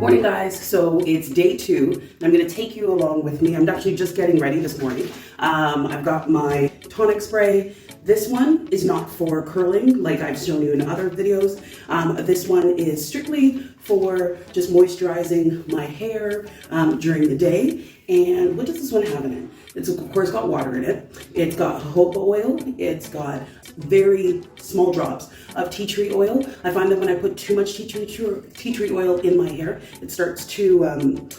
Morning guys, so it's day 2 and I'm going to take you along with me. I'm actually just getting ready this morning. I've got my tonic spray. This one is not for curling like I've shown you in other videos. This one is strictly for just moisturizing my hair during the day. And what does this one have in it? It's of course got water in it. It's got jojoba oil. It's got very small drops of tea tree oil. I find that when I put too much tea tree oil in my hair, it starts to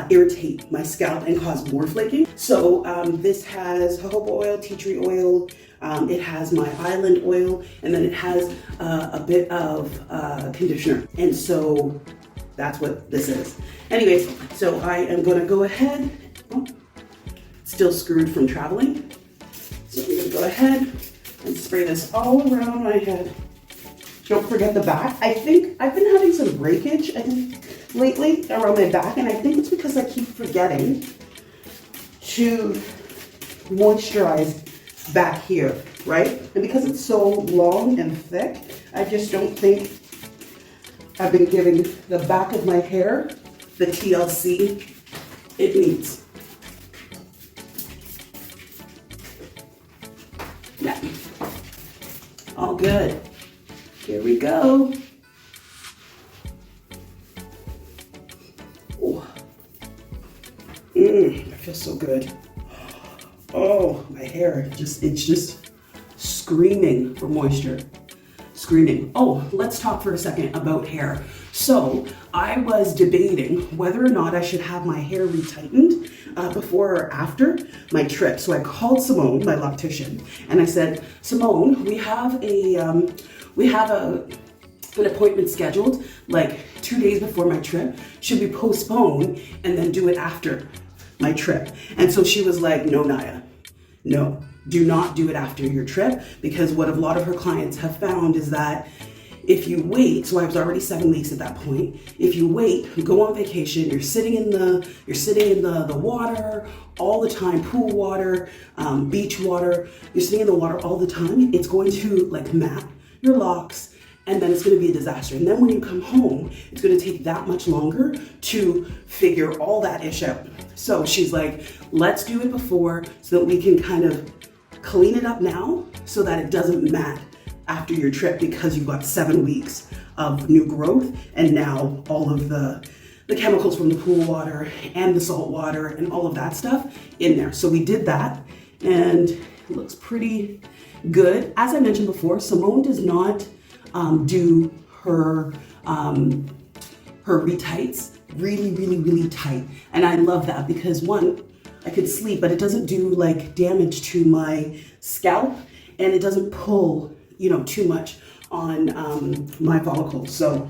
irritate my scalp and cause more flaking. So this has jojoba oil, tea tree oil, it has my island oil, and then it has a bit of conditioner. And so that's what this is. Anyways, so I am gonna go ahead, still screwed from traveling. So I'm gonna go ahead and spray this all around my head. Don't forget the back. I think I've been having some breakage lately around my back, and I think it's because I keep forgetting to moisturize back here, right? And because it's so long and thick, I just don't think I've been giving the back of my hair the TLC it needs. Yeah, all good. Here we go. Oh, that feels so good. Oh, my hair, it's just screaming for moisture. Screaming. Oh, let's talk for a second about hair. So I was debating whether or not I should have my hair retightened before or after my trip. So I called Simone, my loctician, and I said, Simone, we have an appointment scheduled like 2 days before my trip. Should we postpone and then do it after my trip? And so she was like, no, Naya, no, do not do it after your trip, because what a lot of her clients have found is that if you wait, so I was already 7 weeks at that point. If you wait, you go on vacation, you're sitting in the water all the time, pool water, beach water, you're sitting in the water all the time, it's going to like mat your locks, and then it's going to be a disaster. And then when you come home, it's going to take that much longer to figure all that ish out. So she's like, let's do it before so that we can kind of clean it up now so that it doesn't mat after your trip, because you've got 7 weeks of new growth and now all of the chemicals from the pool water and the salt water and all of that stuff in there. So we did that and it looks pretty good. As I mentioned before, Simone does not do her retights really tight, and I love that because one, I could sleep, but it doesn't do like damage to my scalp, and it doesn't pull too much on my follicles. So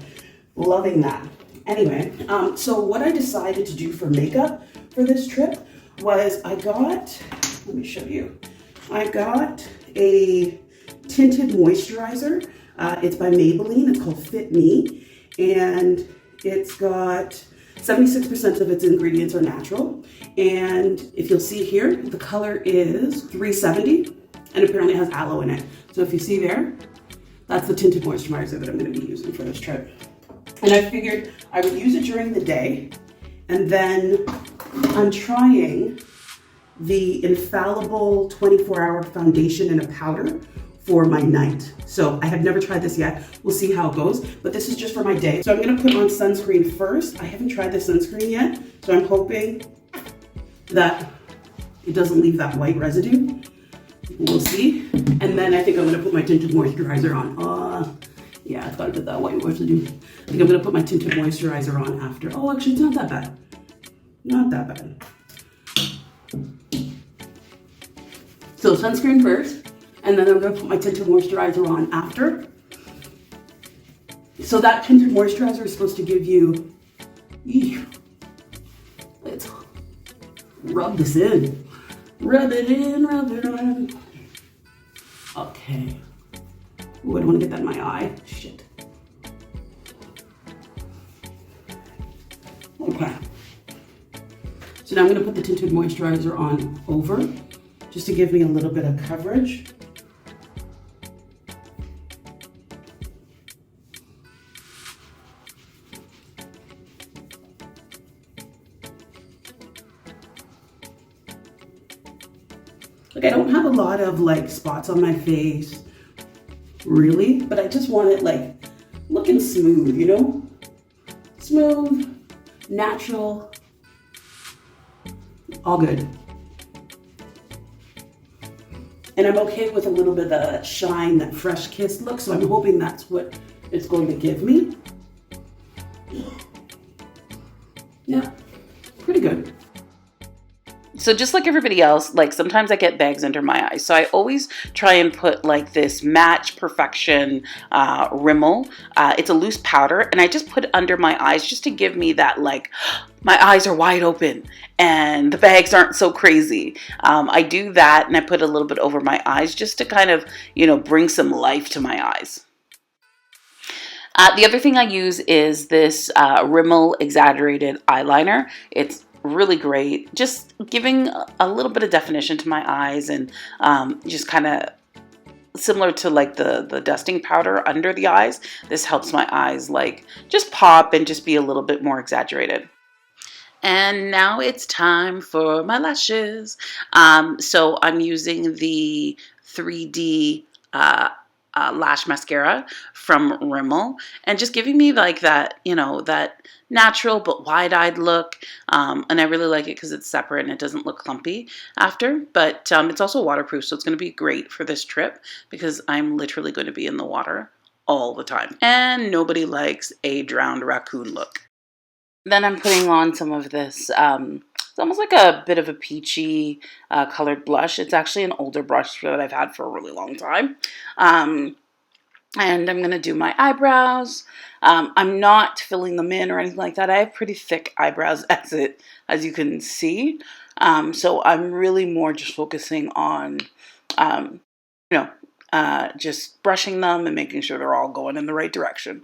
loving that. Anyway, so what I decided to do for makeup for this trip was let me show you. I got a tinted moisturizer. It's by Maybelline. It's called Fit Me, and it's got 76% of its ingredients are natural. And if you'll see here, the color is 370, and apparently it has aloe in it. So if you see there, that's the tinted moisturizer that I'm going to be using for this trip. And I figured I would use it during the day, and then I'm trying the Infallible 24-hour foundation in a powder for my night. So I have never tried this yet. We'll see how it goes, but this is just for my day. So I'm gonna put on sunscreen first. I haven't tried the sunscreen yet, so I'm hoping that it doesn't leave that white residue. We'll see. And then I think I'm gonna put my tinted moisturizer on. Yeah, I thought I did that white residue. I think I'm gonna put my tinted moisturizer on after. Oh, actually, it's not that bad. Not that bad. So sunscreen first, and then I'm gonna put my tinted moisturizer on after. So that tinted moisturizer is supposed to give you, let's rub this in. Rub it in, rub it in. Okay. Ooh, I don't wanna get that in my eye. Shit. Okay. So now I'm gonna put the tinted moisturizer on over, just to give me a little bit of coverage. Like I don't have a lot of like spots on my face, really, but I just want it like looking smooth, you know? Smooth, natural, all good. And I'm okay with a little bit of that shine, that fresh kiss look, so I'm hoping that's what it's going to give me. Yeah, pretty good. So just like everybody else, like sometimes I get bags under my eyes. So I always try and put like this Match Perfection Rimmel. It's a loose powder, and I just put it under my eyes just to give me that like, my eyes are wide open and the bags aren't so crazy. I do that, and I put a little bit over my eyes just to kind of, you know, bring some life to my eyes. The other thing I use is this Rimmel Exaggerated Eyeliner. It's really great, just giving a little bit of definition to my eyes, and just kind of similar to like the dusting powder under the eyes. This helps my eyes like just pop and just be a little bit more exaggerated. And now it's time for my lashes. So I'm using the 3D lash mascara from Rimmel, and just giving me like that, you know, that natural but wide-eyed look. And I really like it because it's separate and it doesn't look clumpy after. But it's also waterproof, so it's going to be great for this trip because I'm literally going to be in the water all the time. And nobody likes a drowned raccoon look. Then I'm putting on some of this, it's almost like a bit of a peachy colored blush. It's actually an older brush that I've had for a really long time. And I'm going to do my eyebrows. I'm not filling them in or anything like that. I have pretty thick eyebrows as you can see. So I'm really more just focusing on, you know, just brushing them and making sure they're all going in the right direction.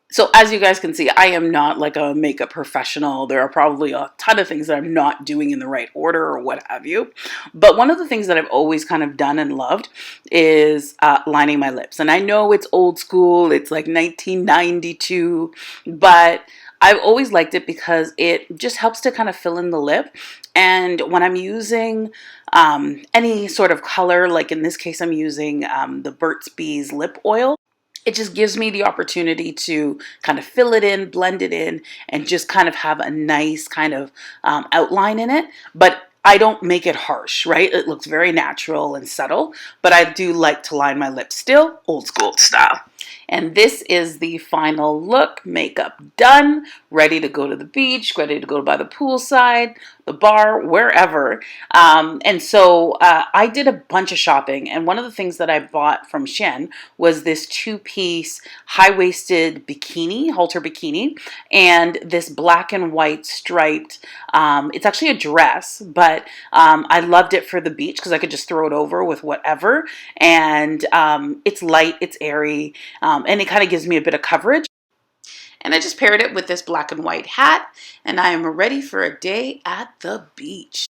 So as you guys can see, I am not like a makeup professional. There are probably a ton of things that I'm not doing in the right order or what have you. But one of the things that I've always kind of done and loved is lining my lips. And I know it's old school, it's like 1992, but I've always liked it because it just helps to kind of fill in the lip. And when I'm using any sort of color, like in this case, I'm using the Burt's Bees lip oil. It just gives me the opportunity to kind of fill it in, blend it in, and just kind of have a nice kind of outline in it. But I don't make it harsh, right? It looks very natural and subtle, but I do like to line my lips still, old school style. And this is the final look, makeup done, ready to go to the beach, ready to go by the poolside, the bar, wherever. And so I did a bunch of shopping, and one of the things that I bought from Shein was this two-piece high-waisted bikini, halter bikini, and this black and white striped, it's actually a dress, but I loved it for the beach because I could just throw it over with whatever, and it's light, it's airy, and it kind of gives me a bit of coverage. And I just paired it with this black and white hat, and I am ready for a day at the beach.